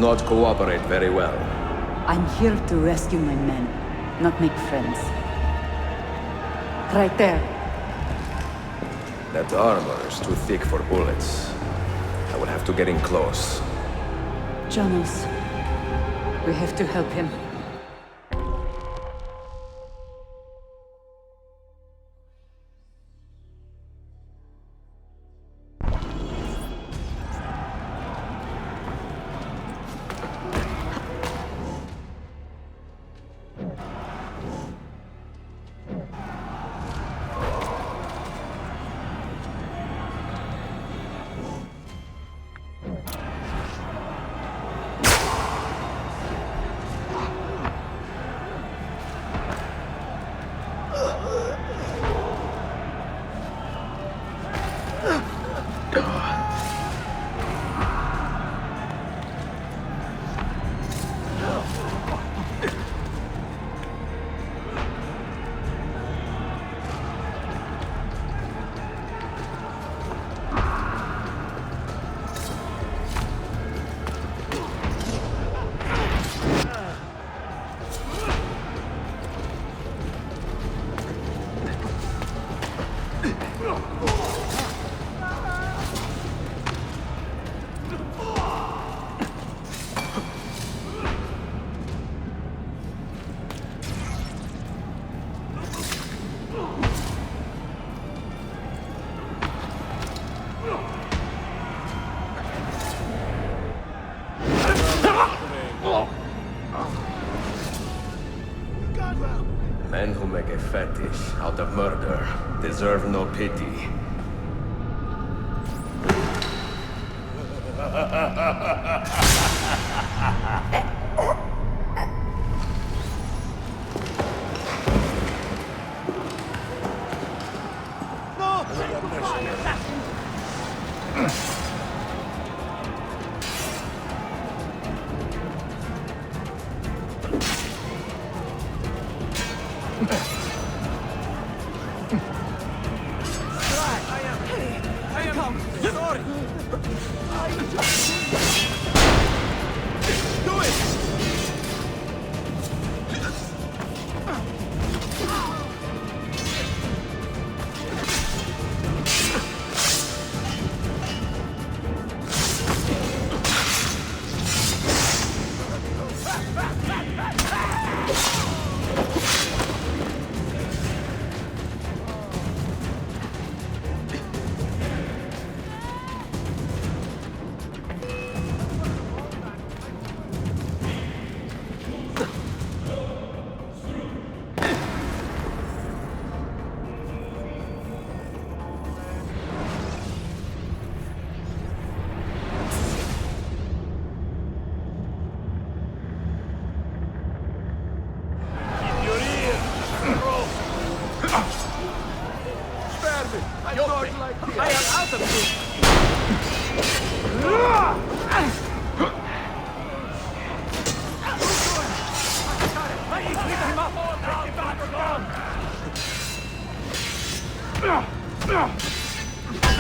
not cooperate very well. I'm here to rescue my men, not make friends. Right there. That armor is too thick for bullets. I will have to get in close. Jonas, we have to help him. Men who make a fetish out of murder deserve no pity.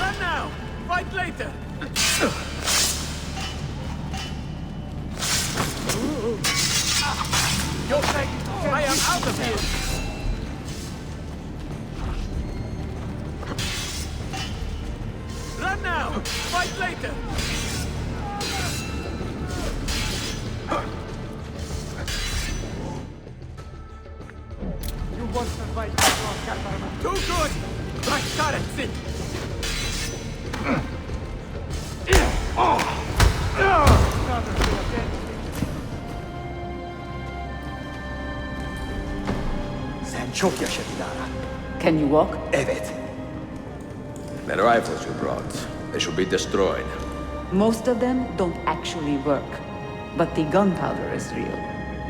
Run now! Fight later! You're taking... I am out of here! Run now! Fight later! You want to fight? Too good! Transparency! Sen çok yaşadın Lara. Can you walk? Evet. The rifles you brought, they should be destroyed. Most of them don't actually work. But the gunpowder is real.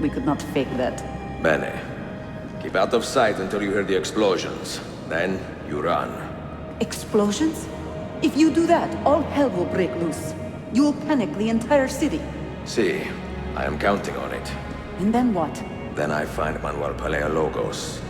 We could not fake that. Bene. Keep out of sight until you hear the explosions. Then, you run. Explosions? If you do that, all hell will break loose. You will panic the entire city. See, I am counting on it. And then what? Then I find Manuel Paleologos.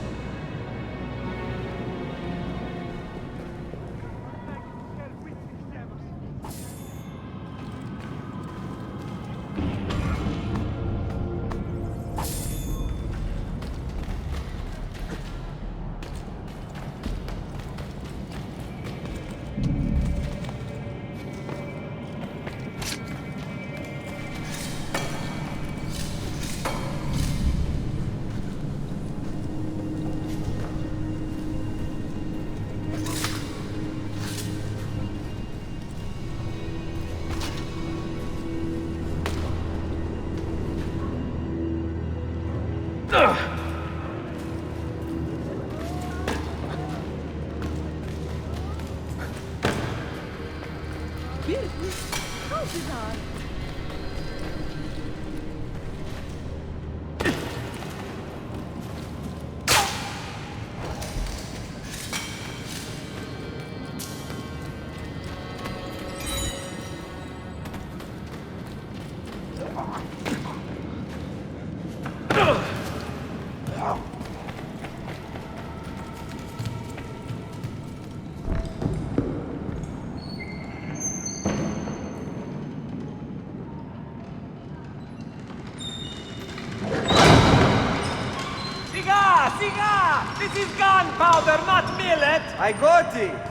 Siga! This is gunpowder, not millet! I got it!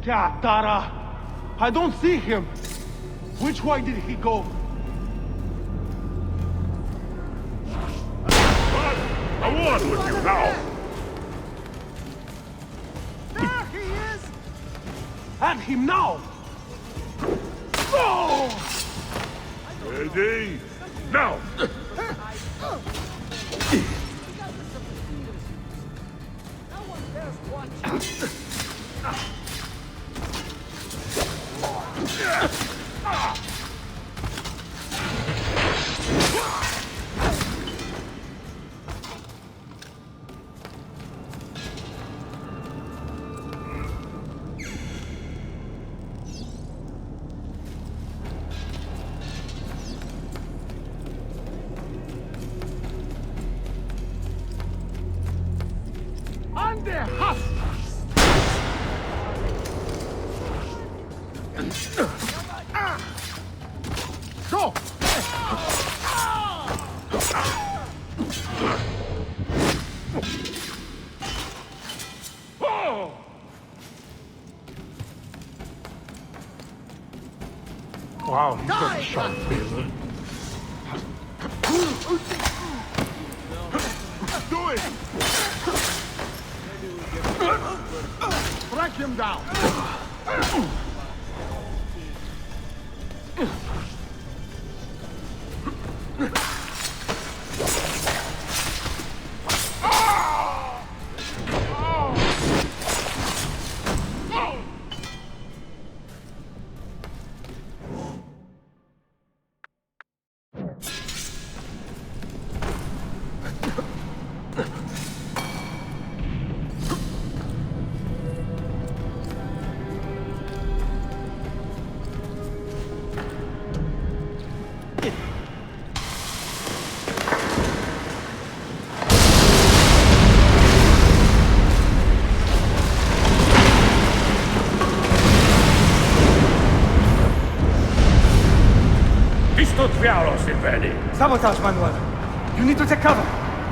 Yeah, Tara. I don't see him. Which way did he go? I want with you now! There he is! At him now! Oh! Ready? Now! No one dares watch. Ande, Hass! Go! Oh! Wow, he's got a sharp taser. Do it! Track him down! Distot fialo, Silveni! Sabotage, Manuel! You need to take cover!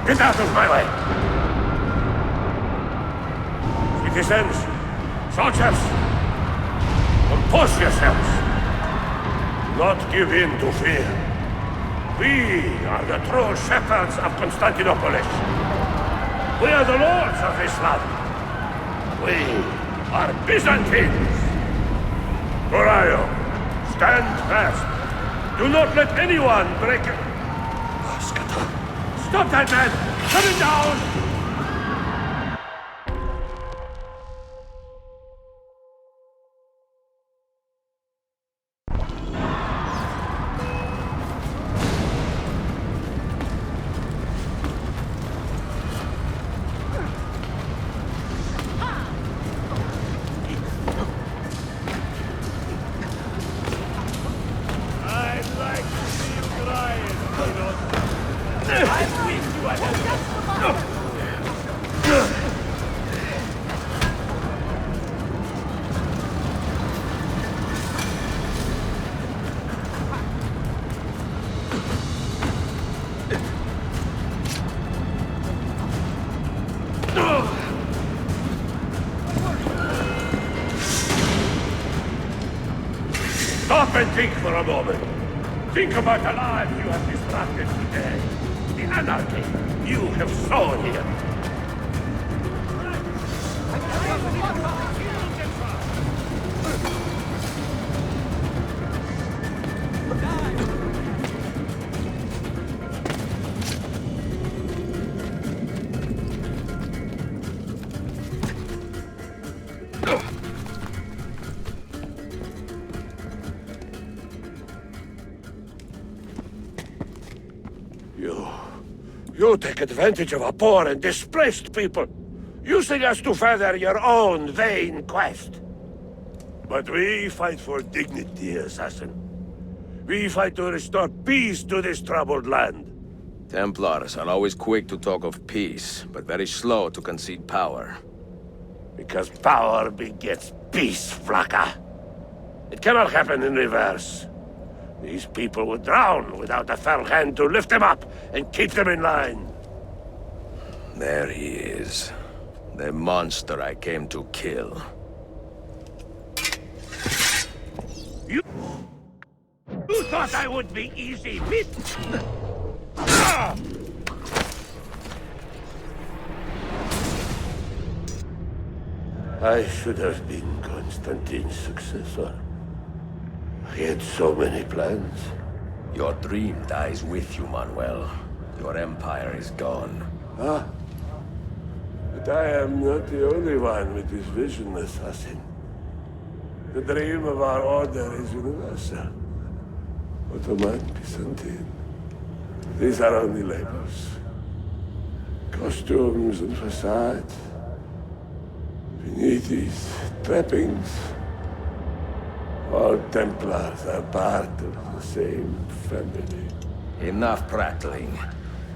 Get out of my way! Citizens, soldiers, compose yourselves. Do not give in to fear. We are the true shepherds of Constantinopolis. We are the lords of this land. We are Byzantines. Gorion, stand fast. Do not let anyone break it. Stop that man! Put him down! Stop and think for a moment. Think about the lives you have disrupted today. The anarchy you have sown here. You take advantage of our poor and displaced people, using us to further your own vain quest. But we fight for dignity, assassin. We fight to restore peace to this troubled land. Templars are always quick to talk of peace, but very slow to concede power. Because power begets peace, Flaka. It cannot happen in reverse. These people would drown without a firm hand to lift them up and keep them in line. There he is. The monster I came to kill. You thought I would be easy, meat? I should have been Constantine's successor. He had so many plans. Your dream dies with you, Manuel. Your empire is gone. But I am not the only one with this vision, assassin. The dream of our order is universal. Ottoman, Byzantine. These are only labels. Costumes and facades. Beneath these trappings, all Templars are part of the same family. Enough prattling.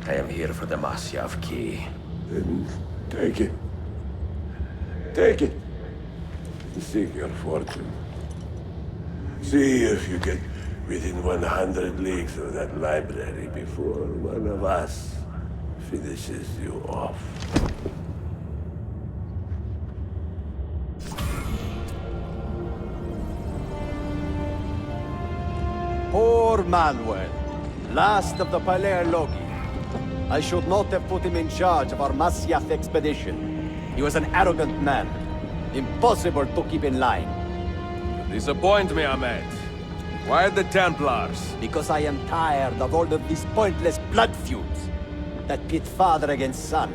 I am here for the Masyaf key. Then take it. Take it. Seek your fortune. See if you get within 100 leagues of that library before one of us finishes you off. Poor Manuel, last of the Palerlogi. I should not have put him in charge of our Masyaf expedition. He was an arrogant man. Impossible to keep in line. You disappoint me, Ahmed. Why the Templars? Because I am tired of all of these pointless blood feuds that pit father against son,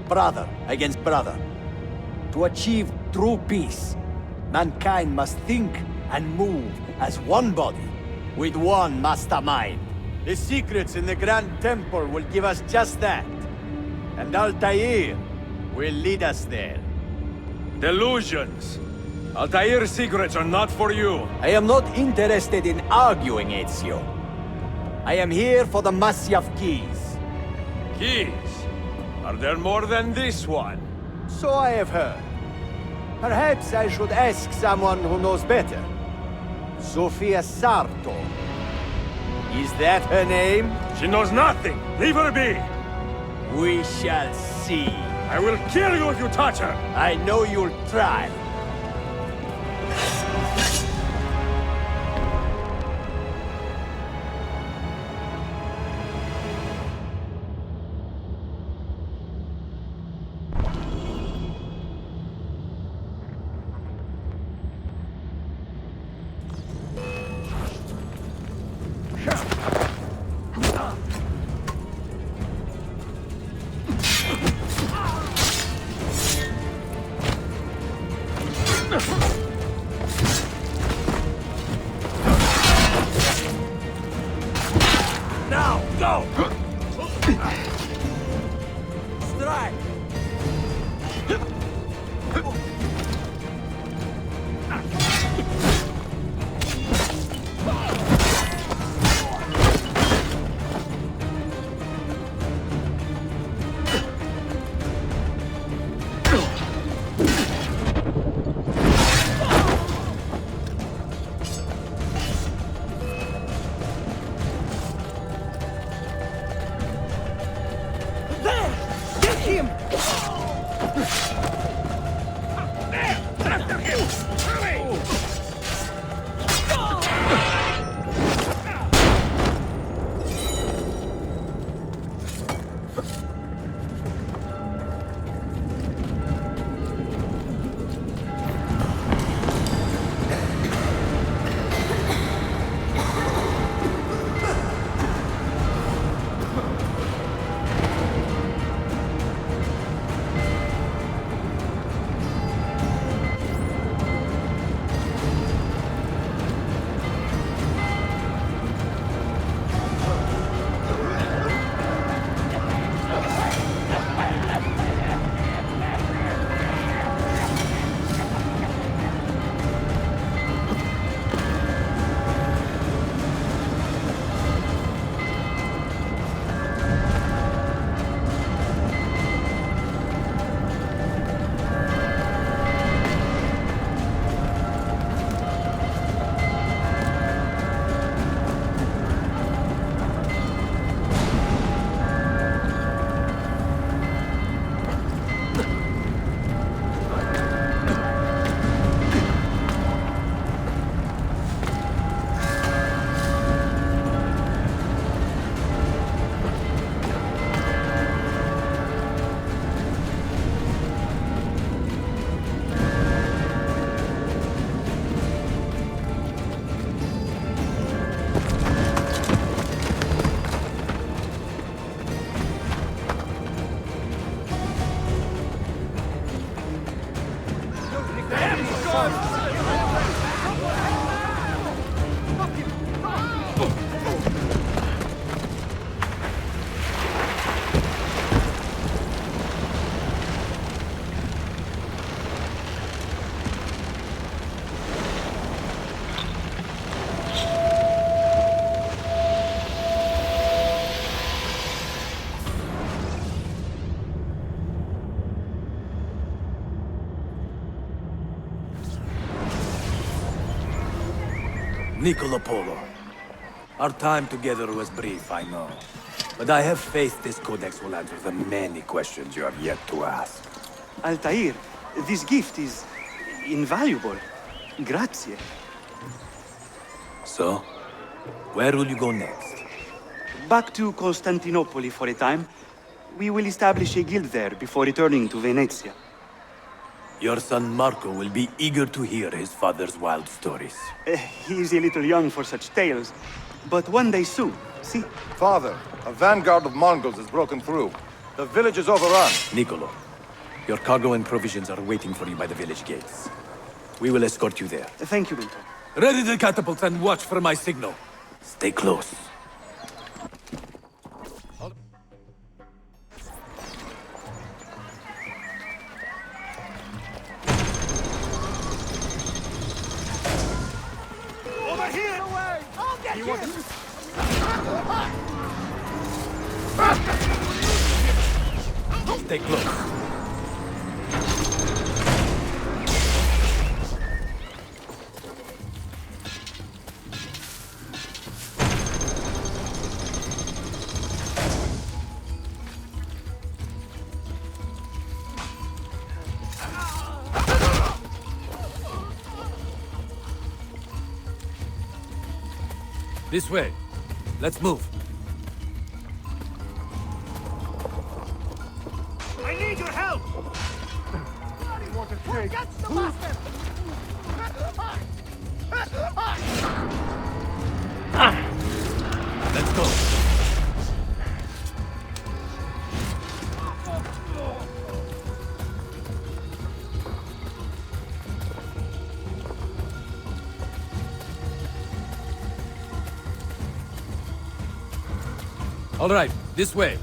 brother against brother. To achieve true peace, mankind must think and move as one body, with one mastermind. The secrets in the Grand Temple will give us just that. And Altair will lead us there. Delusions! Altair's secrets are not for you. I am not interested in arguing, Ezio. I am here for the Masyaf keys. Keys? Are there more than this one? So I have heard. Perhaps I should ask someone who knows better. Sofia Sarto. Is that her name? She knows nothing. Leave her be. We shall see. I will kill you if you touch her. I know you'll try. Now, go! Strike! Niccolo Polo. Our time together was brief, I know. But I have faith this codex will answer the many questions you have yet to ask. Altair, this gift is invaluable. Grazie. So, where will you go next? Back to Constantinople for a time. We will establish a guild there before returning to Venezia. Your son Marco will be eager to hear his father's wild stories. He is a little young for such tales, but one day soon, see? Father, a vanguard of Mongols has broken through. The village is overrun. Niccolo, your cargo and provisions are waiting for you by the village gates. We will escort you there. Thank you, Mentor. Ready the catapults and watch for my signal. Stay close. Over here! Away! I'll get you! Stay close. This way. Let's move. I need your help! Who gets the master? Let's go. All right, this way.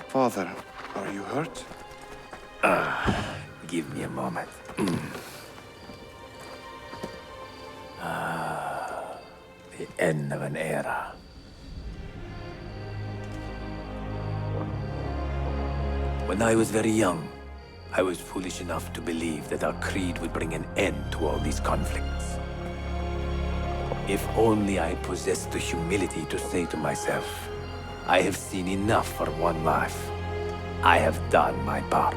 Father, are you hurt? Give me a moment. The end of an era. When I was very young, I was foolish enough to believe that our creed would bring an end to all these conflicts. If only I possessed the humility to say to myself, I have seen enough for one life. I have done my part.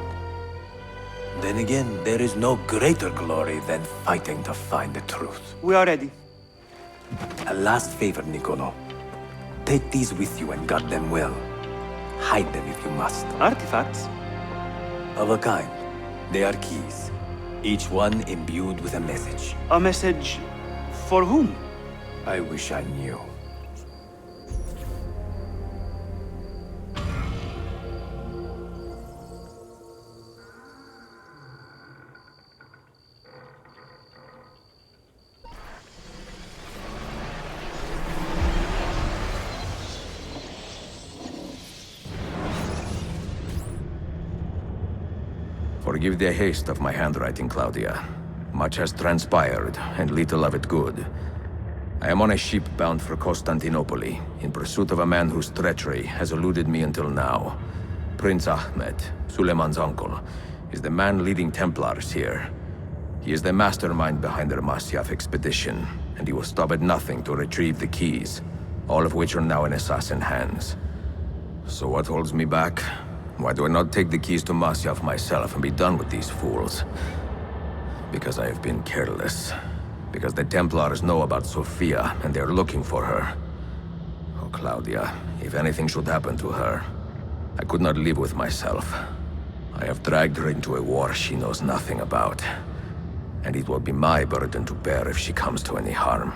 Then again, there is no greater glory than fighting to find the truth. We are ready. A last favor, Nicolo. Take these with you and guard them well. Hide them if you must. Artifacts? Of a kind. They are keys. Each one imbued with a message. A message for whom? I wish I knew. Forgive the haste of my handwriting, Claudia. Much has transpired, and little of it good. I am on a ship bound for Constantinople, in pursuit of a man whose treachery has eluded me until now. Prince Ahmed, Suleiman's uncle, is the man leading Templars here. He is the mastermind behind their Masyaf expedition, and he will stop at nothing to retrieve the keys, all of which are now in assassin hands. So what holds me back? Why do I not take the keys to Masyaf myself and be done with these fools? Because I have been careless. Because the Templars know about Sophia, and they're looking for her. Oh, Claudia, if anything should happen to her, I could not live with myself. I have dragged her into a war she knows nothing about. And it will be my burden to bear if she comes to any harm.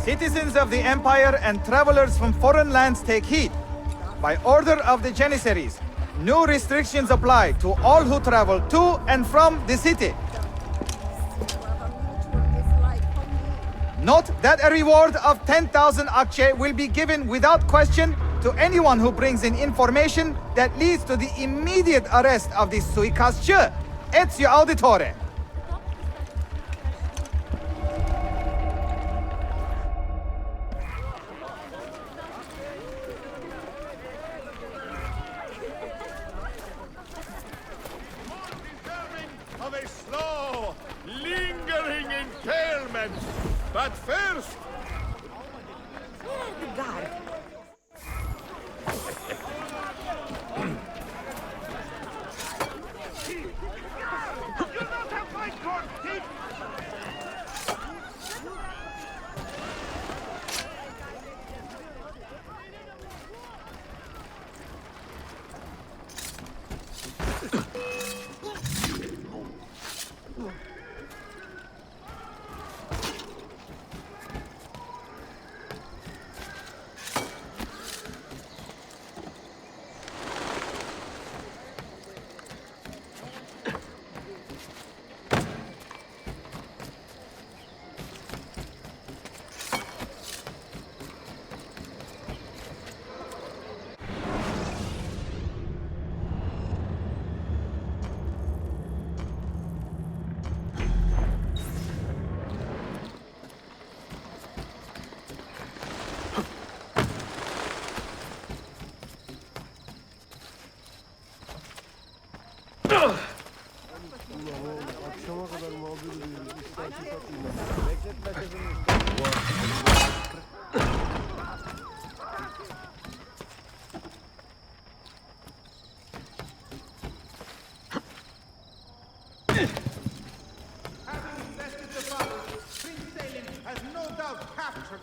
Citizens of the Empire and travelers from foreign lands take heed. By order of the Janissaries, new restrictions apply to all who travel to and from the city. Note that a reward of 10,000 akçe will be given without question to anyone who brings in information that leads to the immediate arrest of the suikastçı. Ezio Auditore. Of a slow, lingering impalement. But first,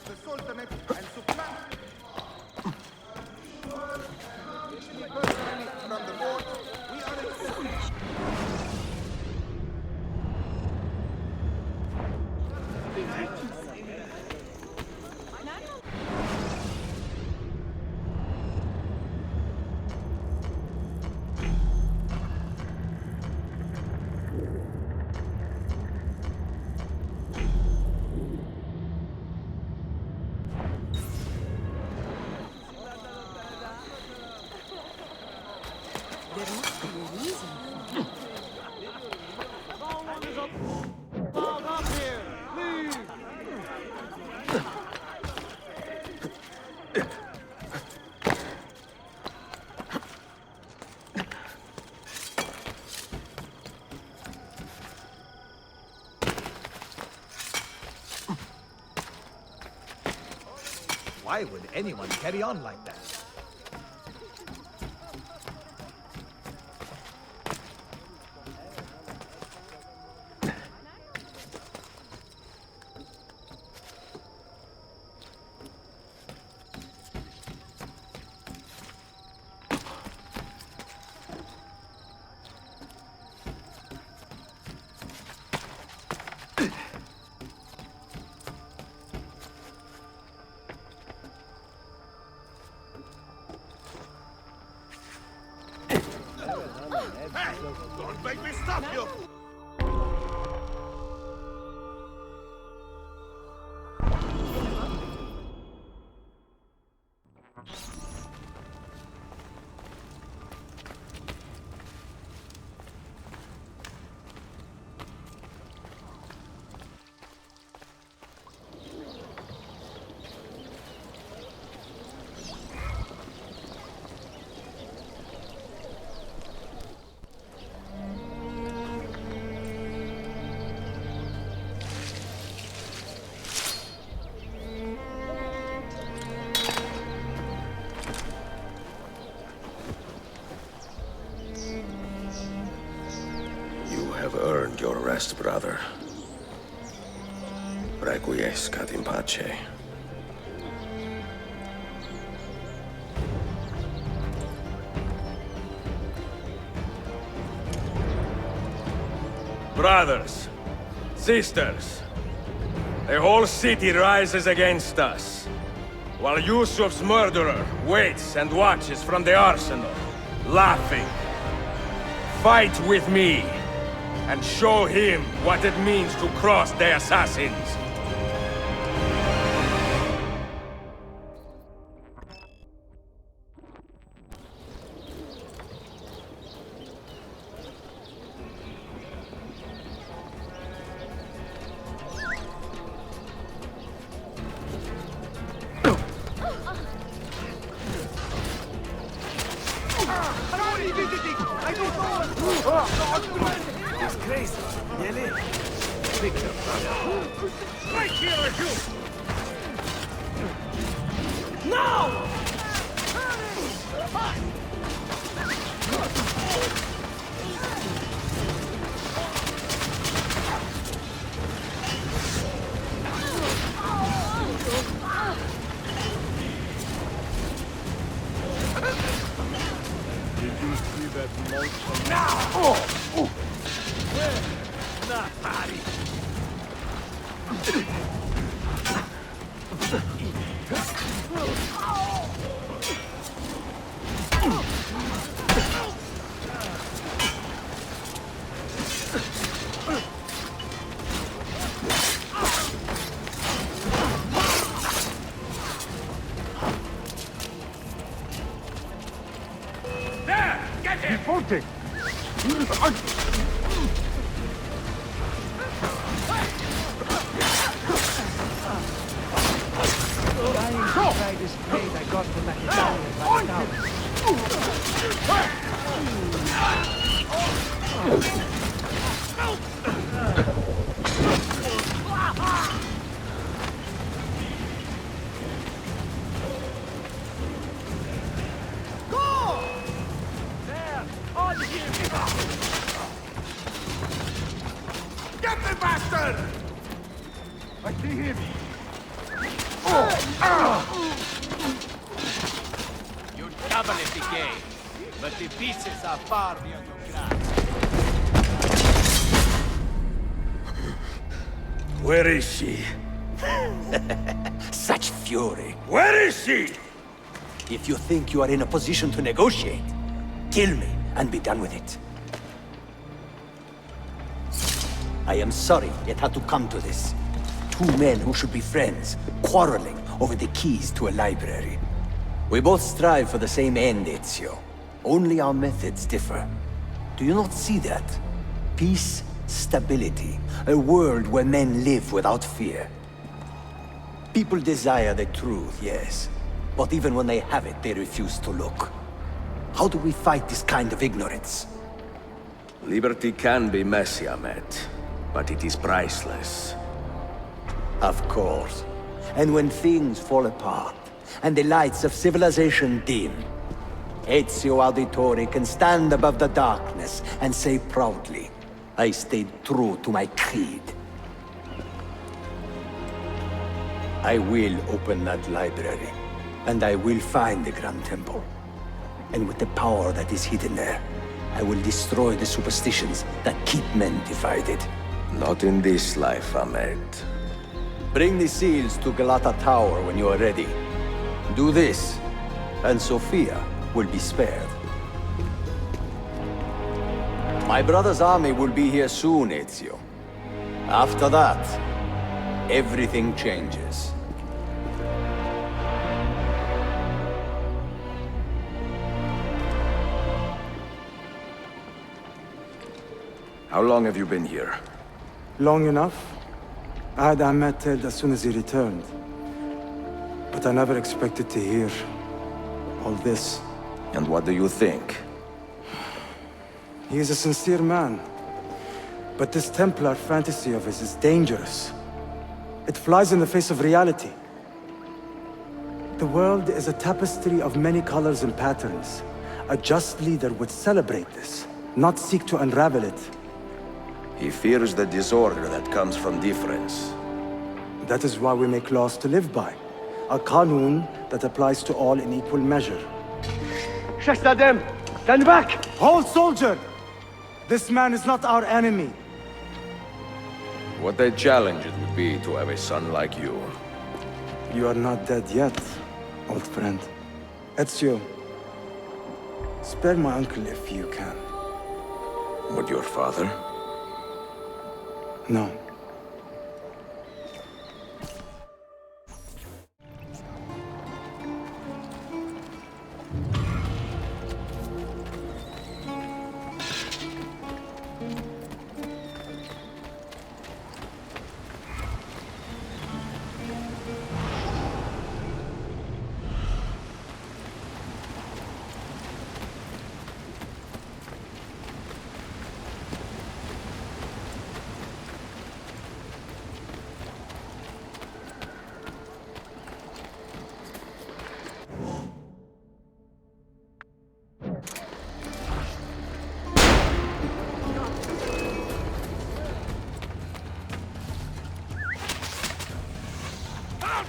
the Sultanate and supplant personally from the board. We are accepting. Why would anyone carry on like that? Don't make me stop you! Have earned your rest, brother. Requiescat in pace. Brothers, sisters, the whole city rises against us, while Yusuf's murderer waits and watches from the arsenal, laughing. Fight with me, and show him what it means to cross the assassins. Disgrace, nearly. Pick your brother. Right here are you! No! Did you see that monster? Now! Oh! Not party. There! Get him! Defaulting! Try this blade I got from that Italian by the tower. Get the bastard! I see him. Oh! stability gain, but the pieces are far beyond your grasp. Where is she? Such fury. Where is she? If you think you are in a position to negotiate, kill me and be done with it. I am sorry it had to come to this. Two men who should be friends, quarreling over the keys to a library. We both strive for the same end, Ezio. Only our methods differ. Do you not see that? Peace, stability, a world where men live without fear. People desire the truth, yes. But even when they have it, they refuse to look. How do we fight this kind of ignorance? Liberty can be messy, Ahmed, but it is priceless. Of course. And when things fall apart, and the lights of civilization dim, Ezio Auditore can stand above the darkness and say proudly, I stayed true to my creed. I will open that library, and I will find the Grand Temple. And with the power that is hidden there, I will destroy the superstitions that keep men divided. Not in this life, Ahmed. Bring the seals to Galata Tower when you are ready. Do this, and Sofia will be spared. My brother's army will be here soon, Ezio. After that, everything changes. How long have you been here? Long enough. I had Ahmed killed as soon as he returned. But I never expected to hear all this. And what do you think? He is a sincere man. But this Templar fantasy of his is dangerous. It flies in the face of reality. The world is a tapestry of many colors and patterns. A just leader would celebrate this, not seek to unravel it. He fears the disorder that comes from difference. That is why we make laws to live by. A Qanun that applies to all in equal measure. Shahzadem, stand back! Hold, soldier! This man is not our enemy. What a challenge it would be to have a son like you. You are not dead yet, old friend. Ezio, spare my uncle if you can. Would your father? No.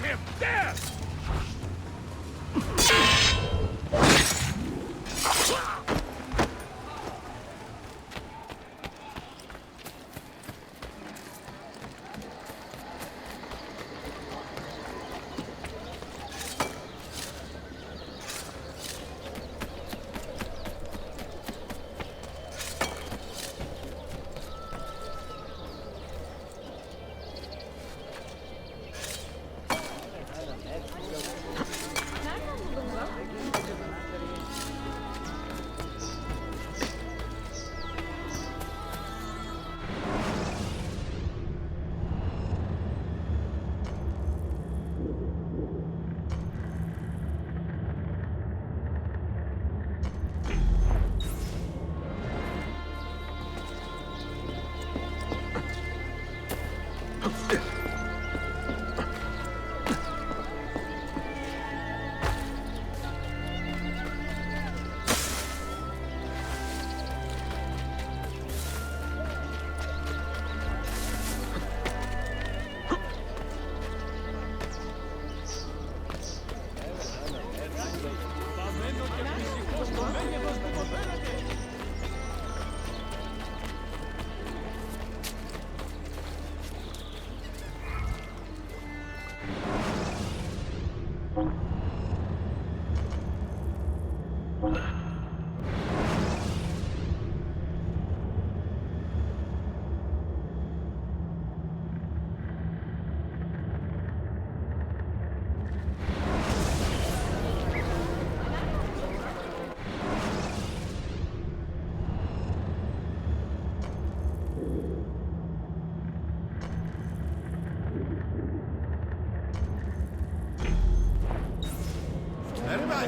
Him! There!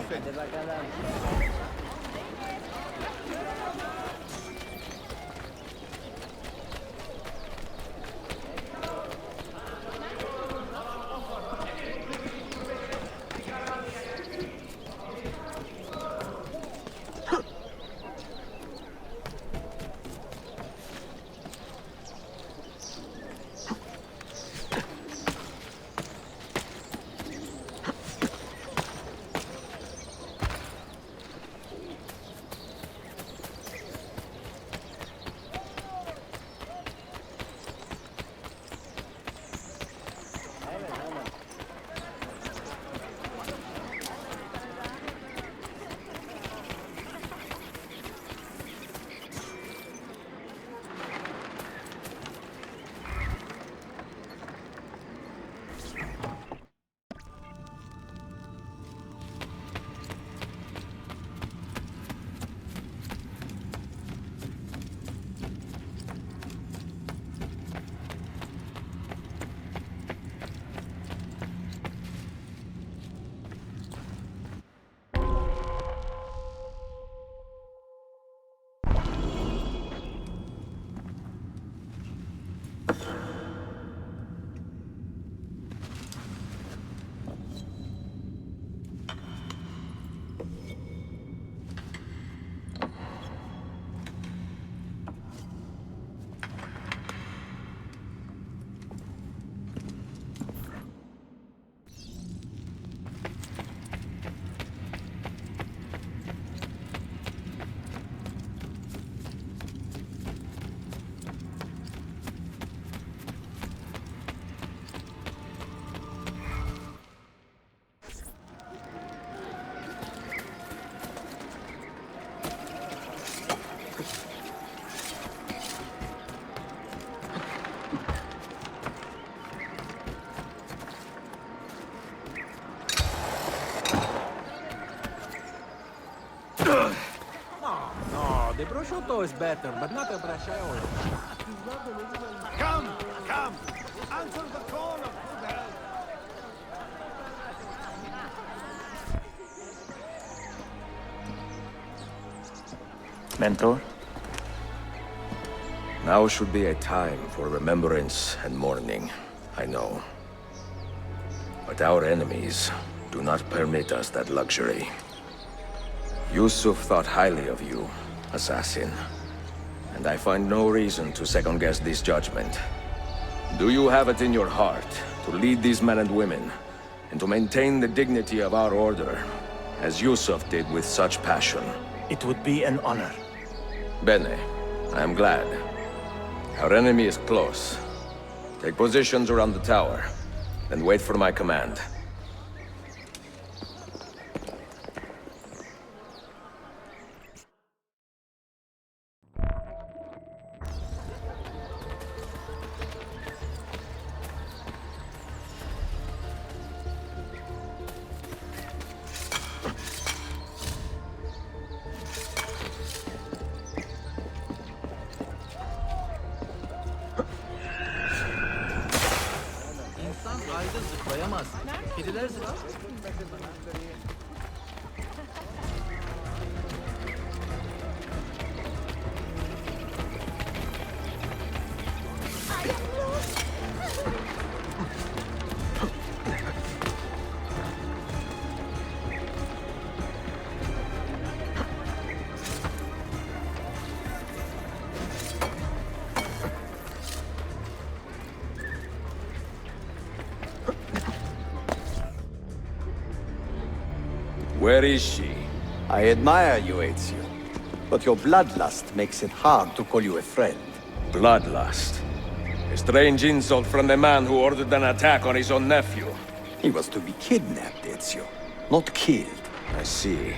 open. No, the prosciutto is better, but not a bracciolo. Come! Come! Answer the call of good health! Mentor? Now should be a time for remembrance and mourning, I know. But our enemies do not permit us that luxury. Yusuf thought highly of you, assassin. And I find no reason to second-guess this judgment. Do you have it in your heart to lead these men and women, and to maintain the dignity of our order, as Yusuf did with such passion? It would be an honor. Bene, I am glad. Our enemy is close. Take positions around the tower, and wait for my command. İnsan ayda zıplayamaz. Kediler zıplar. Where is she? I admire you, Ezio. But your bloodlust makes it hard to call you a friend. Bloodlust. A strange insult from the man who ordered an attack on his own nephew. He was to be kidnapped, Ezio, not killed. I see.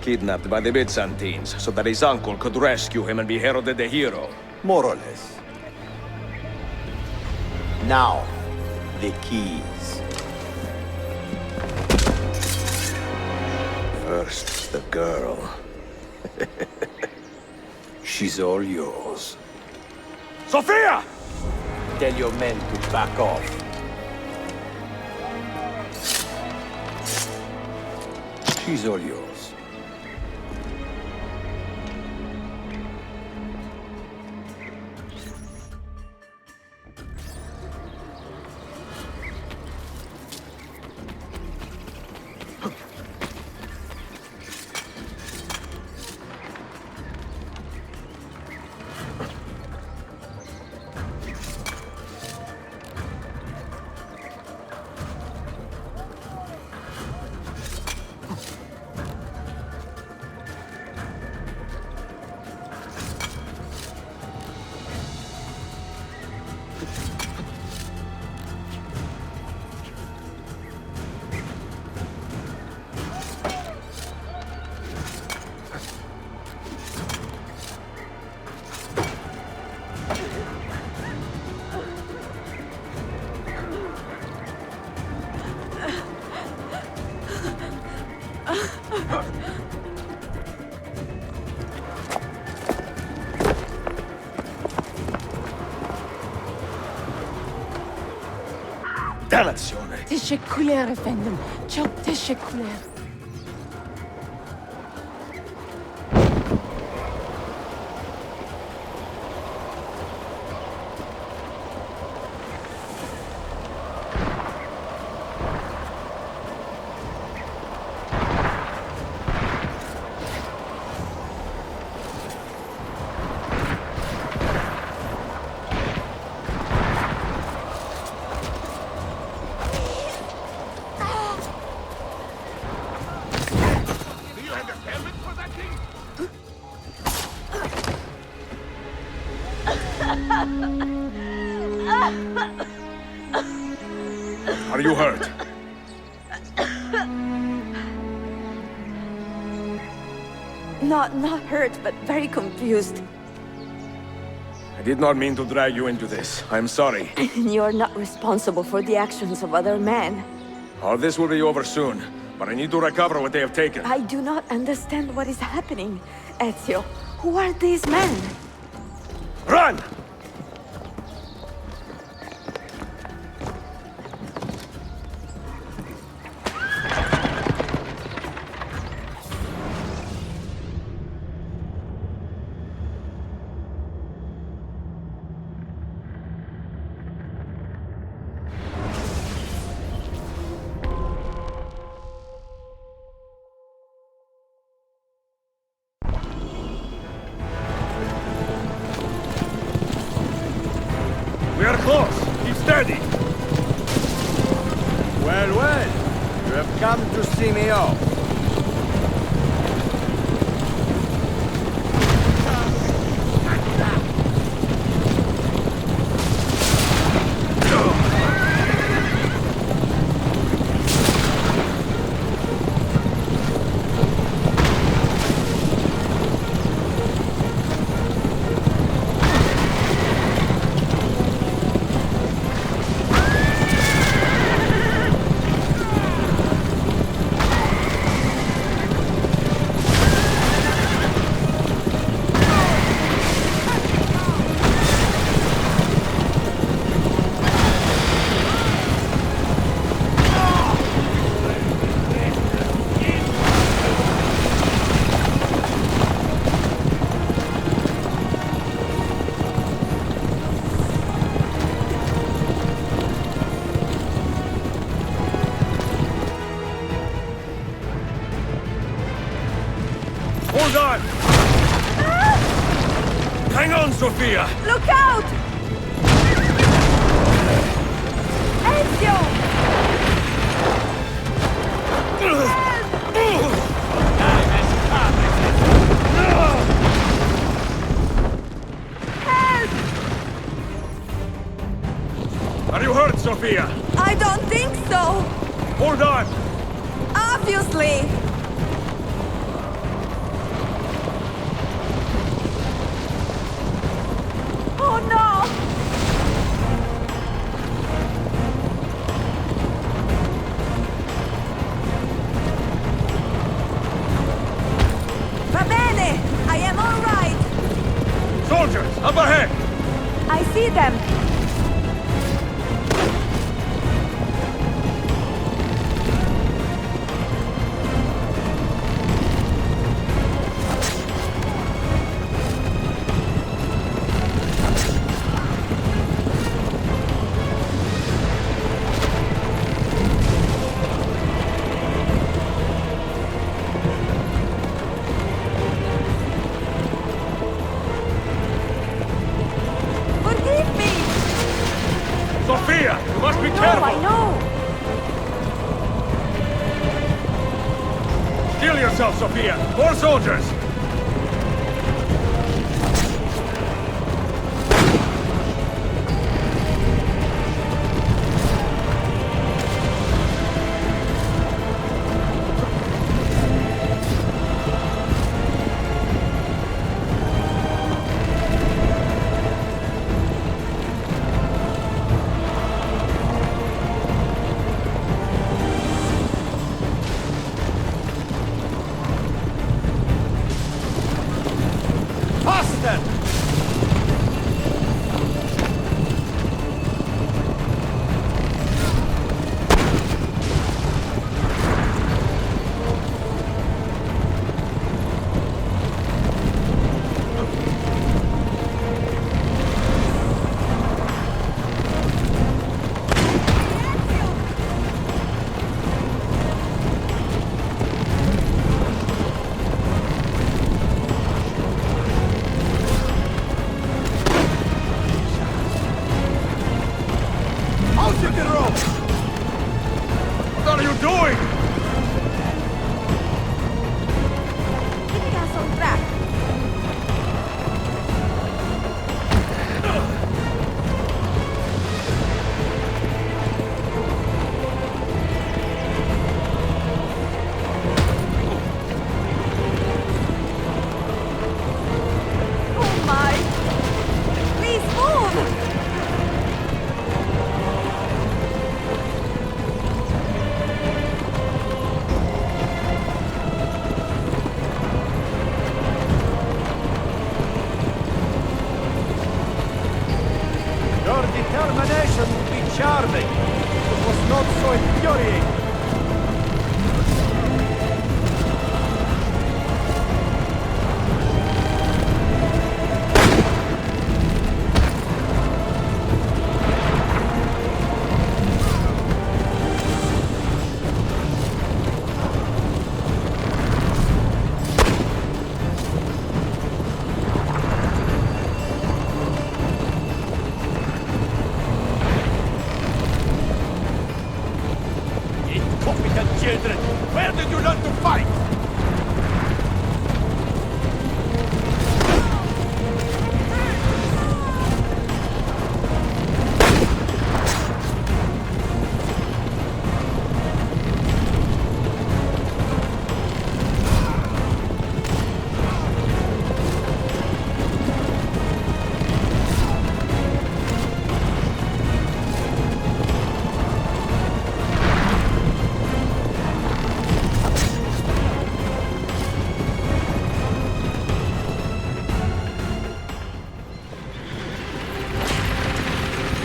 Kidnapped by the Byzantines, so that his uncle could rescue him and be heralded a hero. More or less. Now, the keys. First, the girl. She's all yours. Sophia! Tell your men to back off. She's all yours. Dannazione! Teşekkürler efendim. Çok teşekkürler. Are you hurt? Not hurt, but very confused. I did not mean to drag you into this. I'm sorry. You're not responsible for the actions of other men. All this will be over soon, but I need to recover what they have taken. I do not understand what is happening. Ezio, who are these men? Run! We are close! Keep steady! Well, well. You have come to see me off. Hold on! Hang on, Sophia! Look out! Ezio! Are you hurt, Sophia? I don't think so! Hold on! Obviously! Oh no! Va bene! I am all right! Soldiers, up ahead! I see them! Steel yourself, Sophia! More soldiers! What are you doing? Keeping us on track. Oh my! Please move! Your determination would be charming. It was not so infuriating. Incompetent children! Where did you learn to fight?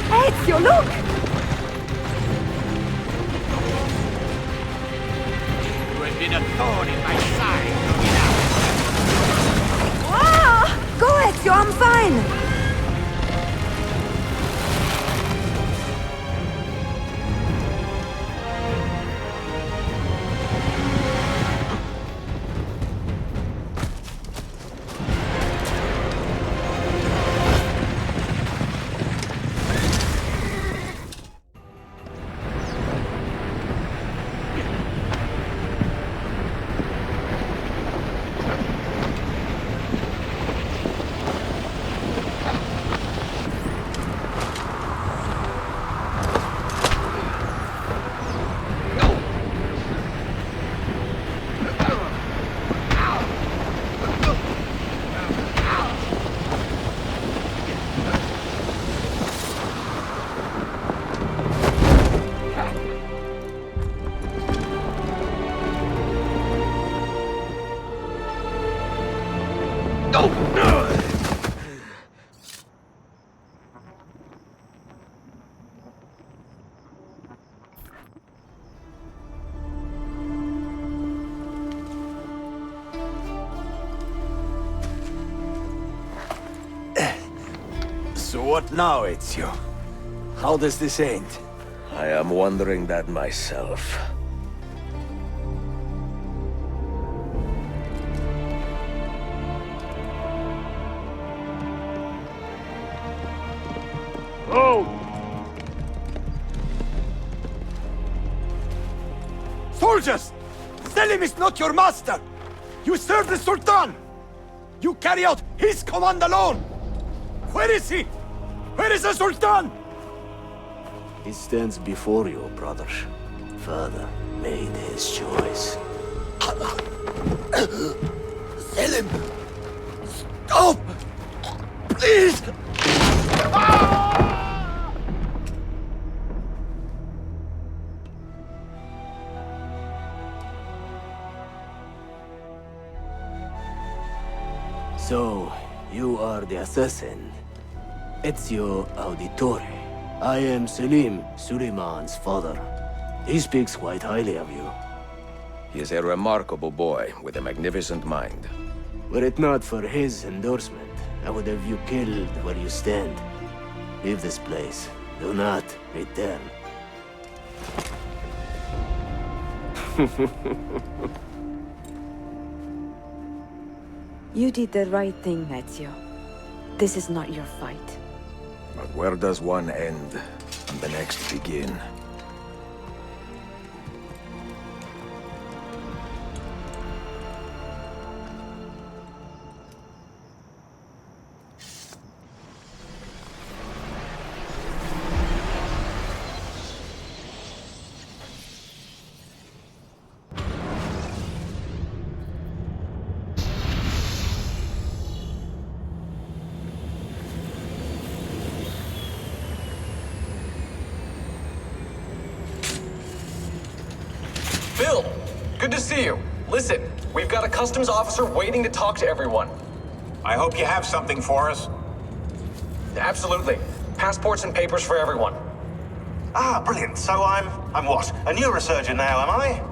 Ezio, look! You have been a thorn in my side, Ah! Go, Ezio, I'm fine! So what now, Ezio? How does this end? I am wondering that myself. Oh! Soldiers! Selim is not your master! You serve the Sultan! You carry out his command alone! Where is he? Where is the Sultan? He stands before you, brother. Father made his choice. Selim! Stop! Please! So, you are the assassin. Ezio Auditore. I am Selim, Suleiman's father. He speaks quite highly of you. He is a remarkable boy with a magnificent mind. Were it not for his endorsement, I would have you killed where you stand. Leave this place. Do not return. You did the right thing, Ezio. This is not your fight. But where does one end and the next begin? Bill, good to see you. Listen, we've got a customs officer waiting to talk to everyone. I hope you have something for us. Absolutely. Passports and papers for everyone. Ah, brilliant. So I'm what? A neurosurgeon now, am I?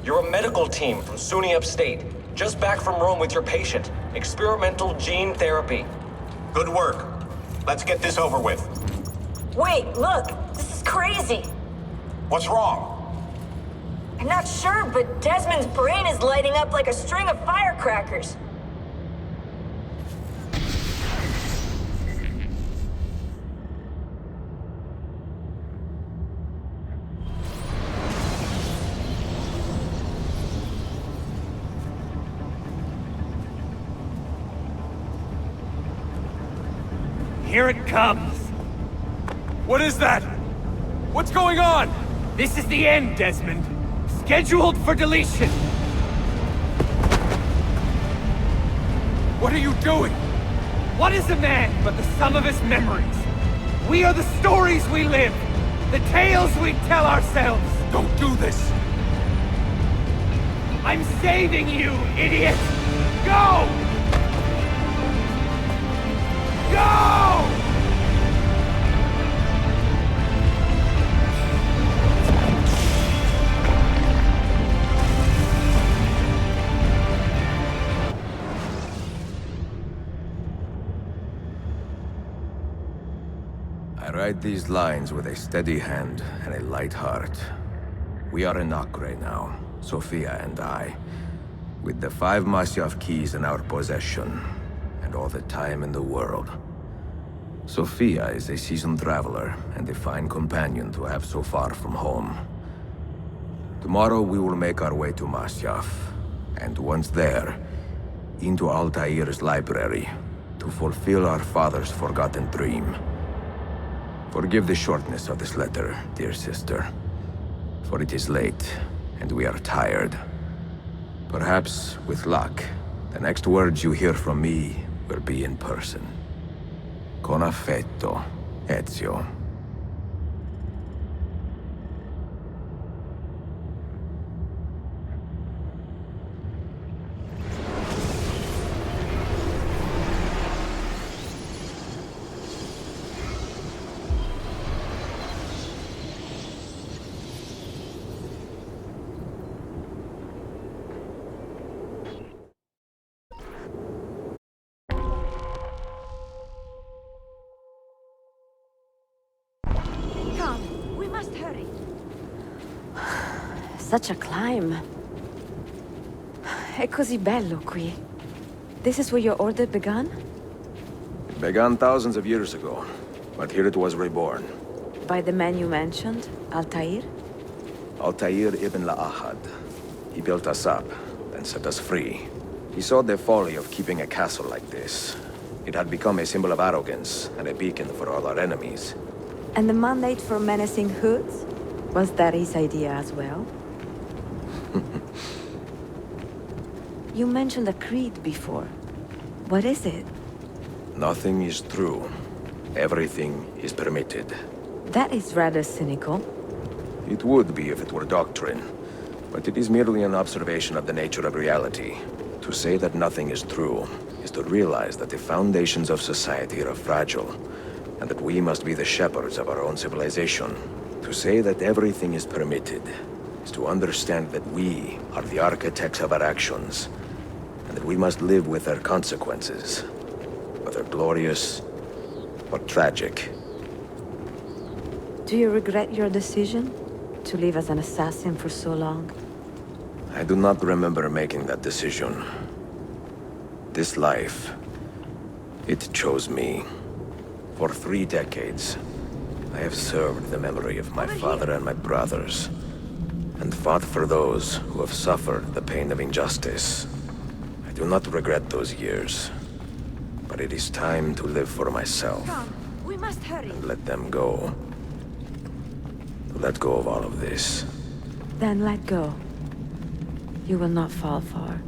You're a medical team from SUNY Upstate. Just back from Rome with your patient. Experimental gene therapy. Good work. Let's get this over with. Wait, look! This is crazy! What's wrong? I'm not sure, but Desmond's brain is lighting up like a string of firecrackers. Here it comes! What is that? What's going on? This is the end, Desmond. Scheduled for deletion. What are you doing? What is a man but the sum of his memories? We are the stories we live, the tales we tell ourselves. Don't do this. I'm saving you, idiot! Go! Go! I write these lines with a steady hand and a light heart. We are in Acre now, Sofia and I, with the 5 Masyaf keys in our possession, and all the time in the world. Sofia is a seasoned traveler and a fine companion to have so far from home. Tomorrow we will make our way to Masyaf, and once there, into Altair's library, to fulfill our father's forgotten dream. Forgive the shortness of this letter, dear sister, for it is late, and we are tired. Perhaps, with luck, the next words you hear from me will be in person. Con affetto, Ezio. Come, we must hurry. Such a climb. È così bello qui. This is where your order began? It began thousands of years ago, but here it was reborn. By the man you mentioned, Altair? Altair ibn La'ahad. He built us up, then set us free. He saw the folly of keeping a castle like this. It had become a symbol of arrogance and a beacon for all our enemies. And the mandate for menacing hoods? Was that his idea as well? You mentioned a creed before. What is it? Nothing is true. Everything is permitted. That is rather cynical. It would be if it were doctrine, but it is merely an observation of the nature of reality. To say that nothing is true is to realize that the foundations of society are fragile, and that we must be the shepherds of our own civilization. To say that everything is permitted is to understand that we are the architects of our actions, and that we must live with their consequences, whether glorious or tragic. Do you regret your decision to live as an assassin for so long? I do not remember making that decision. This life, it chose me. For 3 decades, I have served the memory of my father and my brothers, and fought for those who have suffered the pain of injustice. I do not regret those years, but it is time to live for myself. Come, we must hurry. And let them go. To let go of all of this. Then let go. You will not fall far.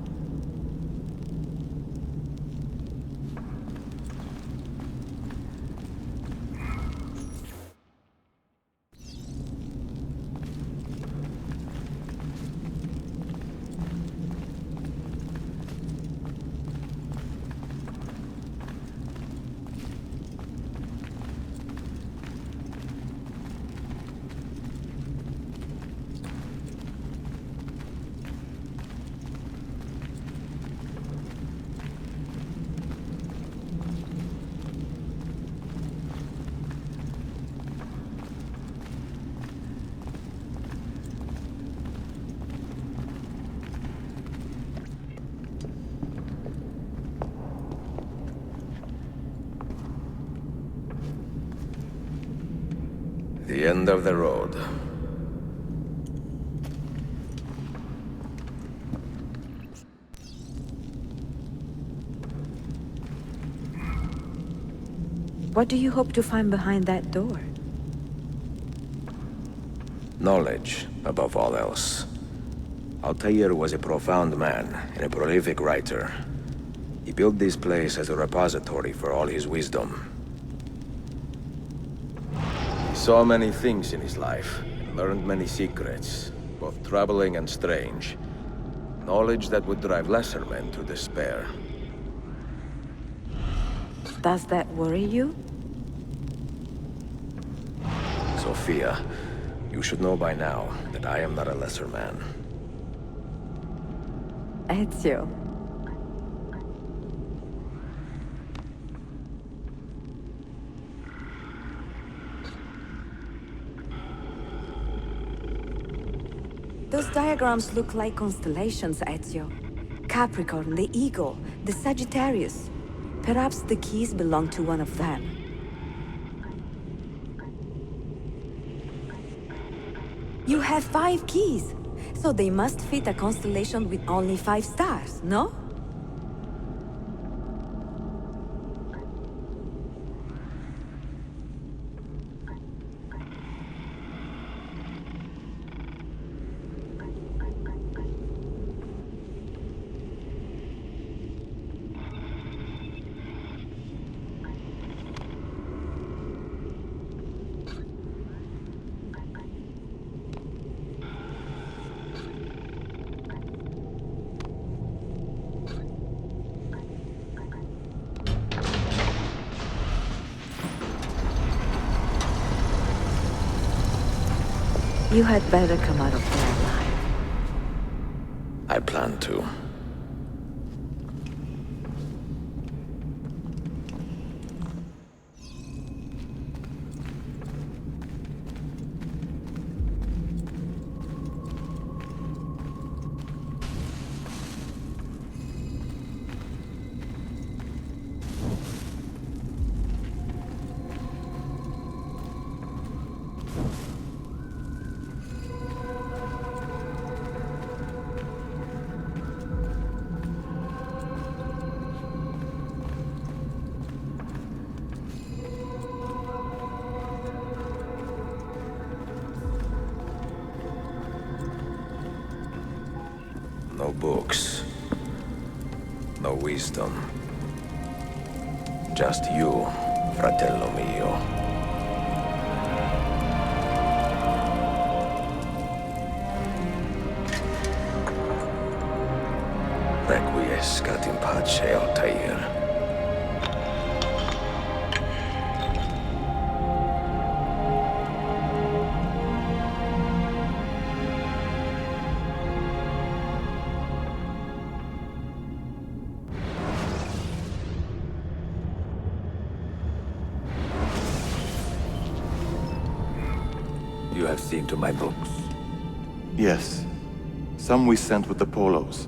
The end of the road. What do you hope to find behind that door? Knowledge, above all else. Altair was a profound man and a prolific writer. He built this place as a repository for all his wisdom. He saw many things in his life, and learned many secrets, both troubling and strange. Knowledge that would drive lesser men to despair. Does that worry you? Sophia, you should know by now that I am not a lesser man. Ezio. Those diagrams look like constellations, Ezio. Capricorn, the Eagle, the Sagittarius. Perhaps the keys belong to one of them. You have 5 keys, so they must fit a constellation with only 5 stars, no? You had better come out of there alive. I plan to. No books. No wisdom. Just you, fratello mio. Requiescat in pace, Altair. You have seen to my books. Yes. Some we sent with the Polos.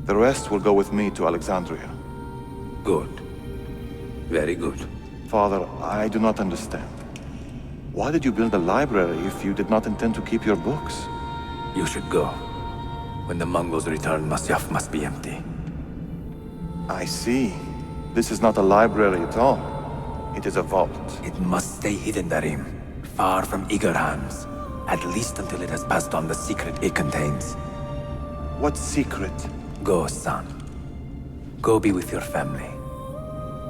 The rest will go with me to Alexandria. Good. Very good. Father, I do not understand. Why did you build a library if you did not intend to keep your books? You should go. When the Mongols return, Masyaf must be empty. I see. This is not a library at all. It is a vault. It must stay hidden, Darim. Far from eager hands. At least until it has passed on the secret it contains. What secret? Go, son. Go be with your family.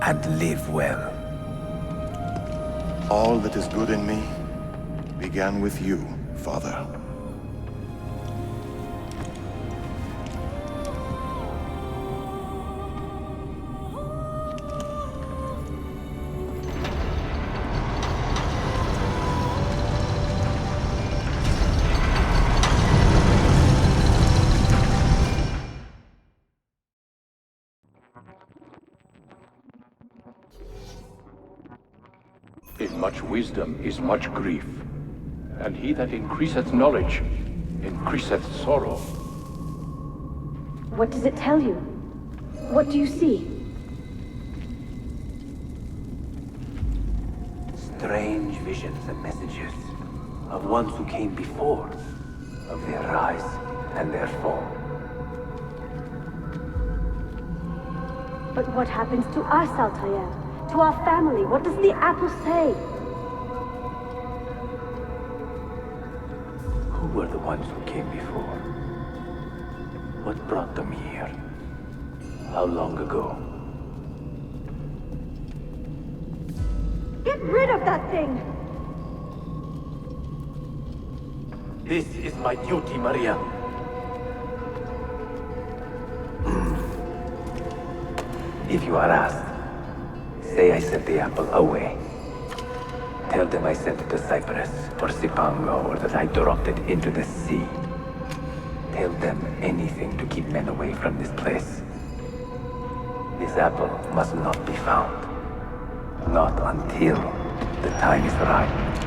And live well. All that is good in me began with you, Father. In much wisdom is much grief, and he that increaseth knowledge increaseth sorrow. What does it tell you? What do you see? Strange visions and messages of ones who came before, of their rise and their fall. But what happens to us, Altair? To our family? What does the apple say? Who were the ones who came before? What brought them here? How long ago? Get rid of that thing! This is my duty, Maria. If you are asked, say I sent the apple away. Tell them I sent it to Cyprus, or Cipango, or that I dropped it into the sea. Tell them anything to keep men away from this place. This apple must not be found. Not until the time is right.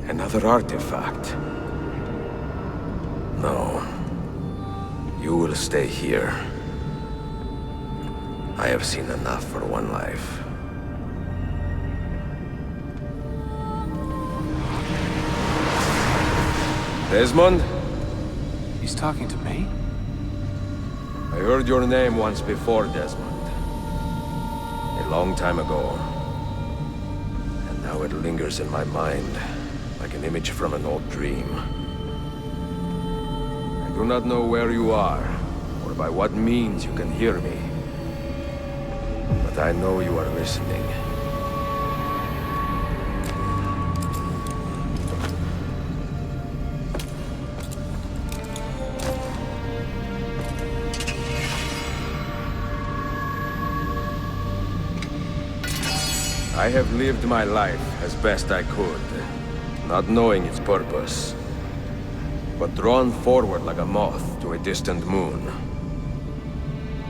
Another artifact. No. You will stay here. I have seen enough for one life. Desmond? He's talking to me? I heard your name once before, Desmond. A long time ago. And now it lingers in my mind, like an image from an old dream. I do not know where you are, or by what means you can hear me. But I know you are listening. I have lived my life as best I could, not knowing its purpose, but drawn forward like a moth to a distant moon.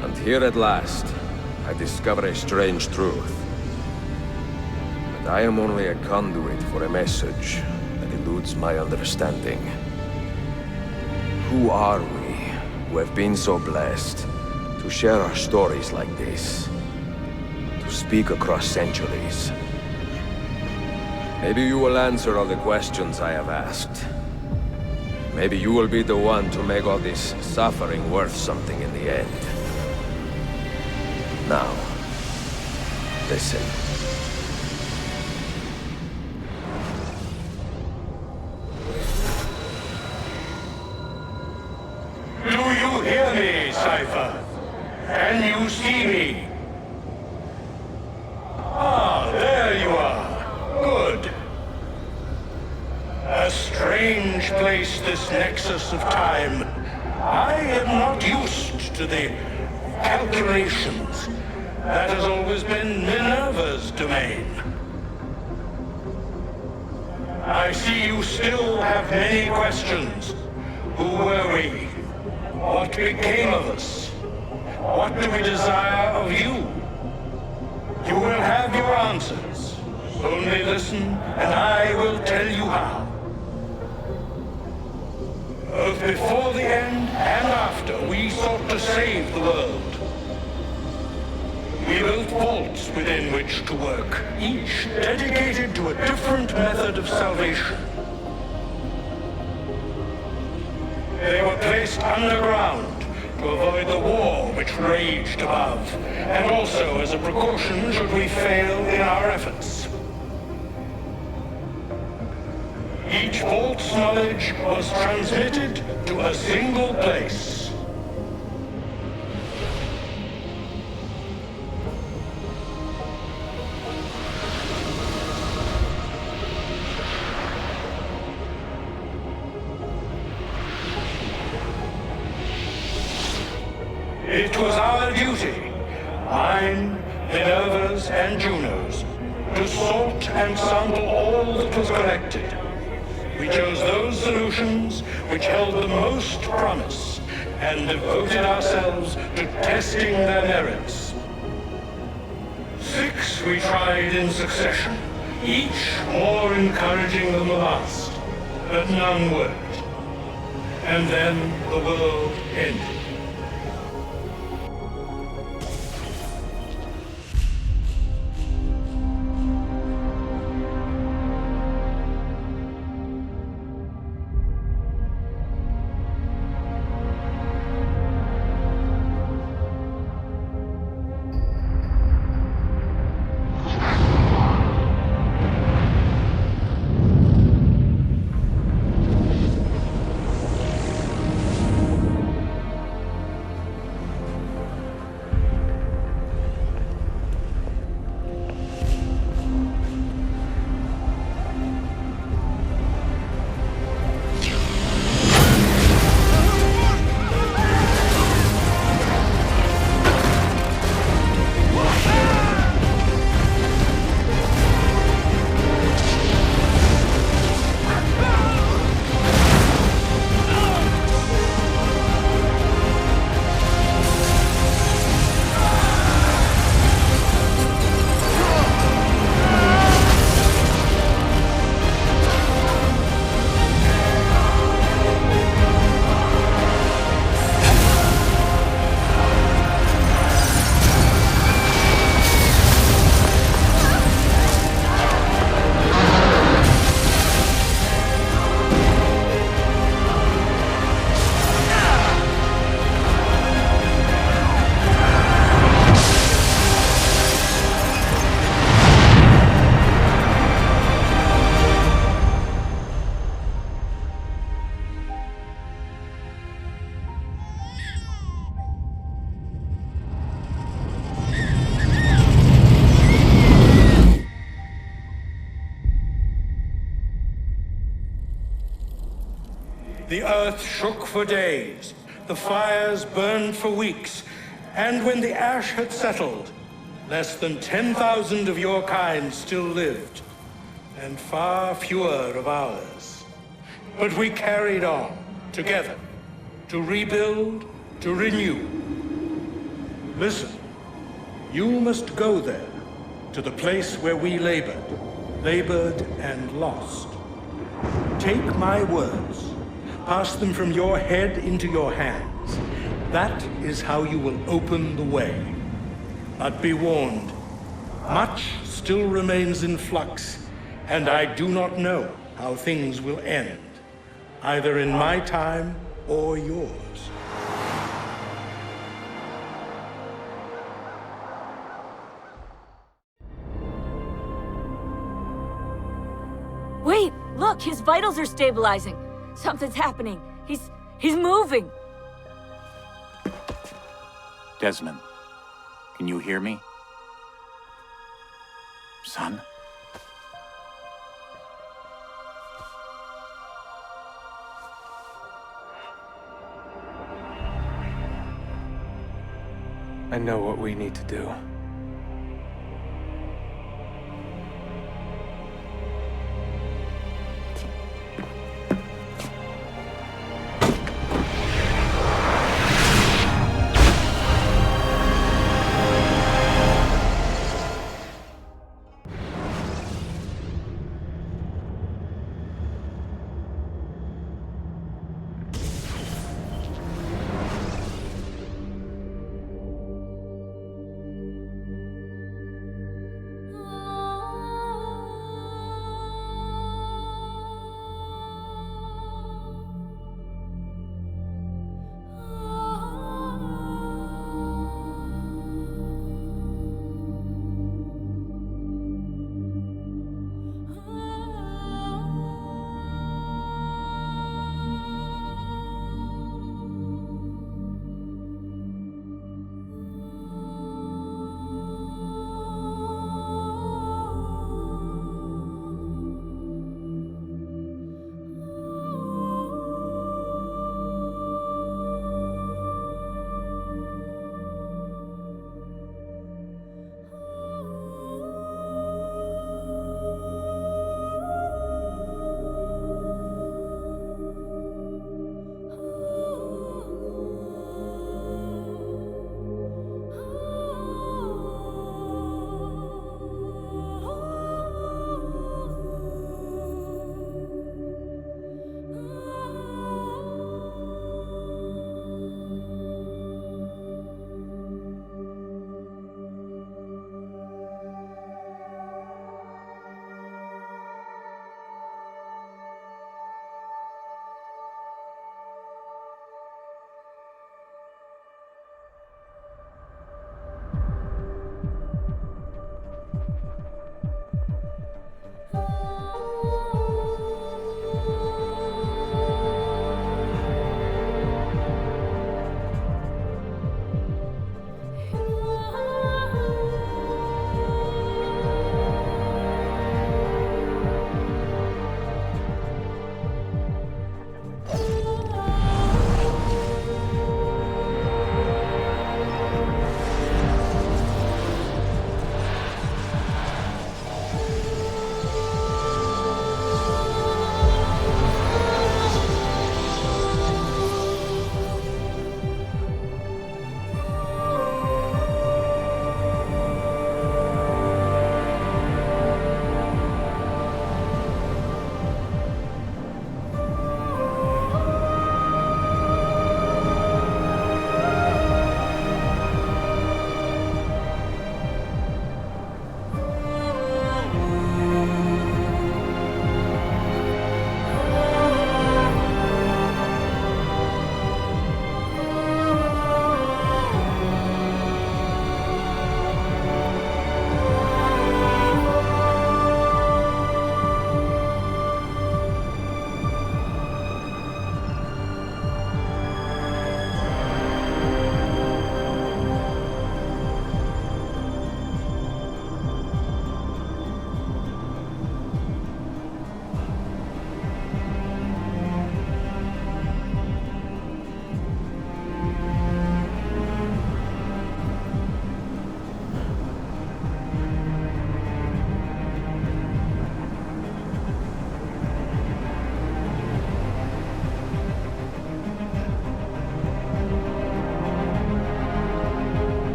And here at last, I discover a strange truth. That I am only a conduit for a message that eludes my understanding. Who are we, who have been so blessed to share our stories like this? Speak across centuries. Maybe you will answer all the questions I have asked. Maybe you will be the one to make all this suffering worth something in the end. Now, listen. Do you hear me, Cypher? Can you see me? Ah, there you are. Good. A strange place, this nexus of time. I am not used to the calculations. That has always been Minerva's domain. I see you still have many questions. Who were we? What became of us? What do we desire of you? You will have your answers. Only listen, and I will tell you how. Both before the end and after, we sought to save the world. We built vaults within which to work, each dedicated to a different method of salvation. They were placed underground to avoid the war which raged above, and also as a precaution should we fail in our efforts. Each vault's knowledge was transmitted to a single place. It was our duty, mine, Minerva's, and Juno's, to sort and sample all that was collected. We chose those solutions which held the most promise, and devoted ourselves to testing their merits. 6 we tried in succession, each more encouraging than the last, but none worked. And then the world ended. The earth shook for days, the fires burned for weeks, and when the ash had settled, less than 10,000 of your kind still lived, and far fewer of ours. But we carried on, together, to rebuild, to renew. Listen, you must go there, to the place where we labored and lost. Take my words, pass them from your head into your hands. That is how you will open the way. But be warned, much still remains in flux, and I do not know how things will end, either in my time or yours. Wait, look, his vitals are stabilizing. Something's happening. He's moving. Desmond, can you hear me? Son? I know what we need to do.